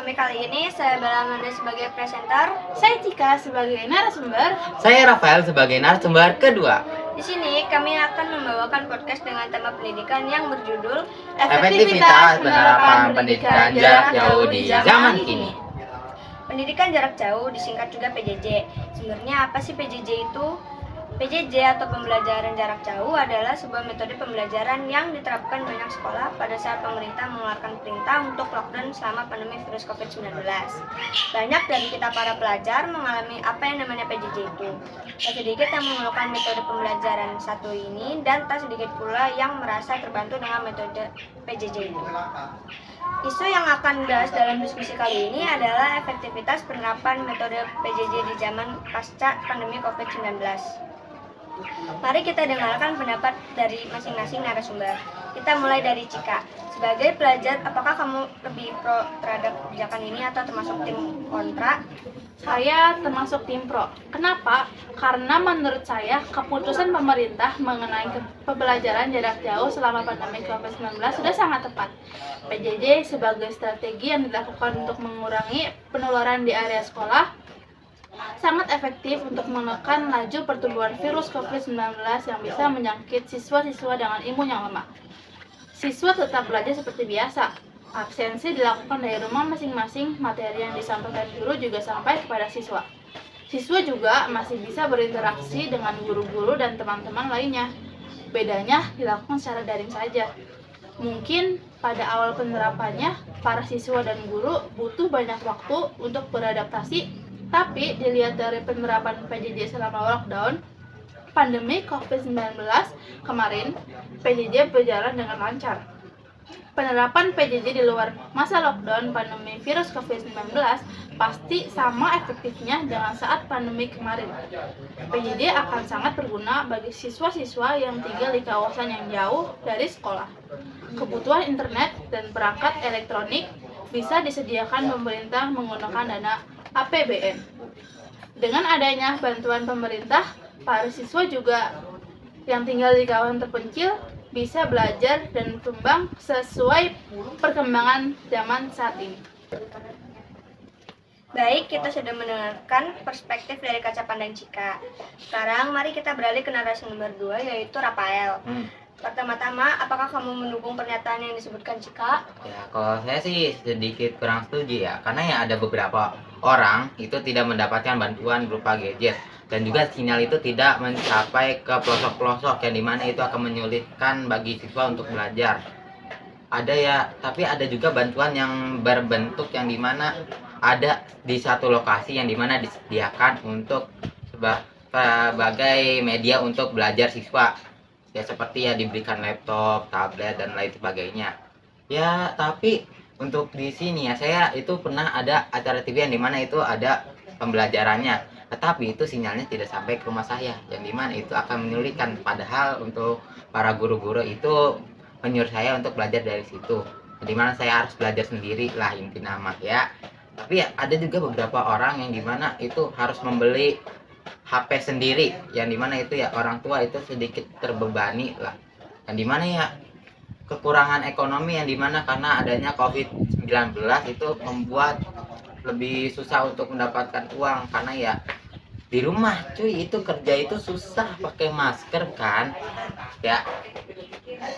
kami kali ini, saya Balamanda sebagai presenter. Saya Cika sebagai narasumber. Saya Rafael sebagai narasumber kedua. Di sini kami akan membawakan podcast dengan tema pendidikan yang berjudul Efektivitas penerapan pendidikan jarak jauh di zaman kini. Pendidikan jarak jauh disingkat juga PJJ. Sebenarnya apa sih PJJ itu? PJJ atau pembelajaran jarak jauh adalah sebuah metode pembelajaran yang diterapkan banyak sekolah pada saat pemerintah mengeluarkan perintah untuk lockdown selama pandemi virus COVID-19. Banyak dari kita para pelajar mengalami apa yang namanya PJJ itu. Tak sedikit yang mengeluhkan metode pembelajaran satu ini dan tak sedikit pula yang merasa terbantu dengan metode PJJ itu. Isu yang akan dibahas dalam diskusi kali ini adalah efektivitas penerapan metode PJJ di zaman pasca pandemi COVID-19. Mari kita dengarkan pendapat dari masing-masing narasumber. Kita mulai dari Cika. Sebagai pelajar, apakah kamu lebih pro terhadap kebijakan ini atau termasuk tim kontra? Saya termasuk tim pro. Kenapa? Karena menurut saya keputusan pemerintah mengenai pembelajaran jarak jauh selama pandemi COVID-19 sudah sangat tepat. PJJ sebagai strategi yang dilakukan untuk mengurangi penularan di area sekolah sangat efektif untuk menekan laju pertumbuhan virus COVID-19 yang bisa menyangkut siswa-siswa dengan imun yang lemah. Siswa tetap belajar seperti biasa. Absensi dilakukan dari rumah masing-masing, materi yang disampaikan guru juga sampai kepada siswa. Siswa juga masih bisa berinteraksi dengan guru-guru dan teman-teman lainnya. Bedanya dilakukan secara daring saja. Mungkin pada awal penerapannya, para siswa dan guru butuh banyak waktu untuk beradaptasi. Tapi dilihat dari penerapan PJJ selama lockdown pandemi COVID-19 kemarin, PJJ berjalan dengan lancar. Penerapan PJJ di luar masa lockdown pandemi virus COVID-19 pasti sama efektifnya dengan saat pandemi kemarin. PJJ akan sangat berguna bagi siswa-siswa yang tinggal di kawasan yang jauh dari sekolah. Kebutuhan internet dan perangkat elektronik bisa disediakan pemerintah menggunakan dana APBN. Dengan adanya bantuan pemerintah, para siswa juga yang tinggal di kawasan terpencil bisa belajar dan berkembang sesuai perkembangan zaman saat ini. Baik, kita sudah mendengarkan perspektif dari kaca pandang Cika. Sekarang mari kita beralih ke narasumber 2, yaitu Rafael. Pertama-tama, apakah kamu mendukung pernyataan yang disebutkan Cika? Ya, kalau saya sih sedikit kurang setuju ya, karena ya ada beberapa orang itu tidak mendapatkan bantuan berupa gadget dan juga sinyal itu tidak mencapai ke pelosok-pelosok yang dimana itu akan menyulitkan bagi siswa untuk belajar. Ada ya, tapi ada juga bantuan yang berbentuk yang dimana ada di satu lokasi yang dimana disediakan untuk sebagai media untuk belajar siswa. Ya seperti ya diberikan laptop, tablet dan lain sebagainya. Ya tapi untuk di sini ya saya itu pernah ada acara TV yang dimana itu ada pembelajarannya, tetapi itu sinyalnya tidak sampai ke rumah saya, yang dimana itu akan menyulitkan. Padahal untuk para guru-guru itu menyuruh saya untuk belajar dari situ, dimana saya harus belajar sendiri lah inti nama ya. Tapi ya ada juga beberapa orang yang dimana itu harus membeli HP sendiri, yang dimana itu ya orang tua itu sedikit terbebani lah, yang dimana ya kekurangan ekonomi yang dimana karena adanya COVID-19 itu membuat lebih susah untuk mendapatkan uang, karena ya di rumah cuy itu kerja itu susah pakai masker kan ya,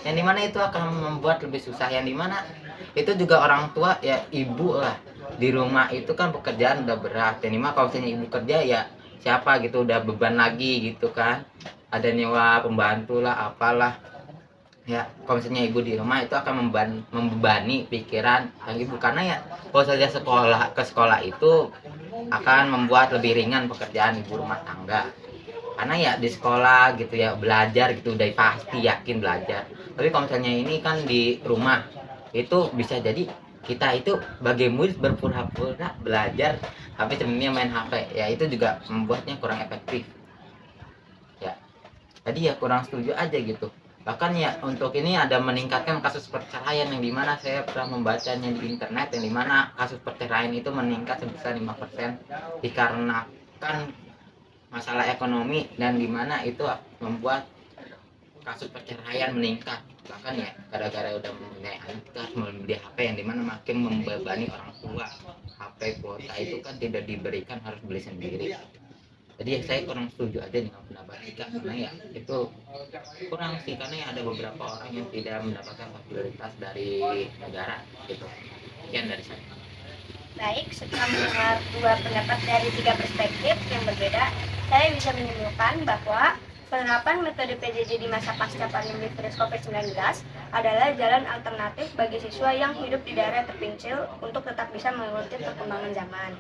yang dimana itu akan membuat lebih susah, yang dimana itu juga orang tua ya ibu lah di rumah itu kan pekerjaan udah berat, yang dimana kalau misalnya ibu kerja ya siapa gitu udah beban lagi gitu kan, ada nyewa pembantu lah apalah ya. Kalau misalnya ibu di rumah itu akan membebani pikiran sang ibu, karena ya kalau saja ke sekolah itu akan membuat lebih ringan pekerjaan ibu rumah tangga, karena ya di sekolah gitu ya belajar gitu udah pasti yakin belajar. Tapi kalau misalnya ini kan di rumah itu bisa jadi kita itu sebagai murid berpura-pura belajar tapi sebenarnya main HP, ya itu juga membuatnya kurang efektif ya. Jadi ya kurang setuju aja gitu. Bahkan ya untuk ini ada meningkatkan kasus perceraian, yang dimana saya pernah membacanya di internet, yang dimana kasus perceraian itu meningkat sebesar 5% dikarenakan masalah ekonomi, dan dimana itu membuat kasus perceraian meningkat. Bahkan ya gara-gara udah mempunyai anak kita harus membeli HP yang dimana makin membebani orang tua. HP kuota itu kan tidak diberikan, harus beli sendiri. Jadi ya saya kurang setuju aja dengan pendapat Ika, karena ya itu kurang sih, karena ya ada beberapa orang yang tidak mendapatkan fasilitas dari negara gitu. Sekian dari saya. Baik, setelah mendengar dua pendapat dari tiga perspektif yang berbeda, saya bisa menyimpulkan bahwa penerapan metode PJJ di masa pasca pandemi virus COVID-19 adalah jalan alternatif bagi siswa yang hidup di daerah terpencil untuk tetap bisa mengikuti perkembangan zaman.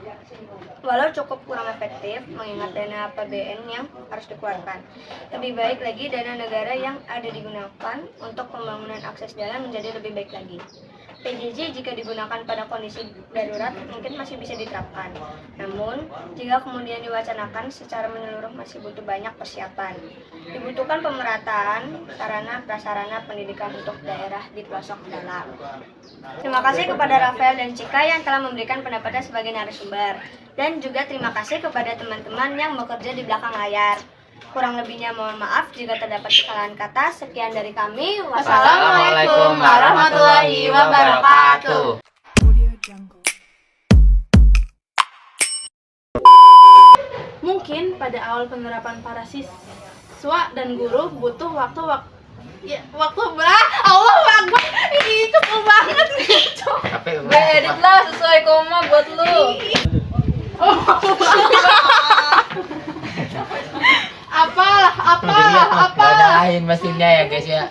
Walau cukup kurang efektif mengingat dana APBN yang harus dikeluarkan, lebih baik lagi dana negara yang ada digunakan untuk pembangunan akses jalan menjadi lebih baik lagi. PJJ jika digunakan pada kondisi darurat mungkin masih bisa diterapkan. Namun, jika kemudian diwacanakan secara menyeluruh masih butuh banyak persiapan. Dibutuhkan pemerataan sarana prasarana pendidikan untuk daerah di pelosok dalam. Terima kasih kepada Rafael dan Cika yang telah memberikan pendapatnya sebagai narasumber. Dan juga terima kasih kepada teman-teman yang bekerja di belakang layar. Kurang lebihnya mohon maaf jika terdapat kesalahan kata. Sekian dari kami. Wassalamualaikum warahmatullahi wabarakatuh. Mungkin pada awal penerapan para siswa dan guru butuh waktu Allah Akbar, ini cukup banget gitu. Tapi Gue edit lah sesuai koma buat lu. Apalah Badain mesinnya ya guys ya.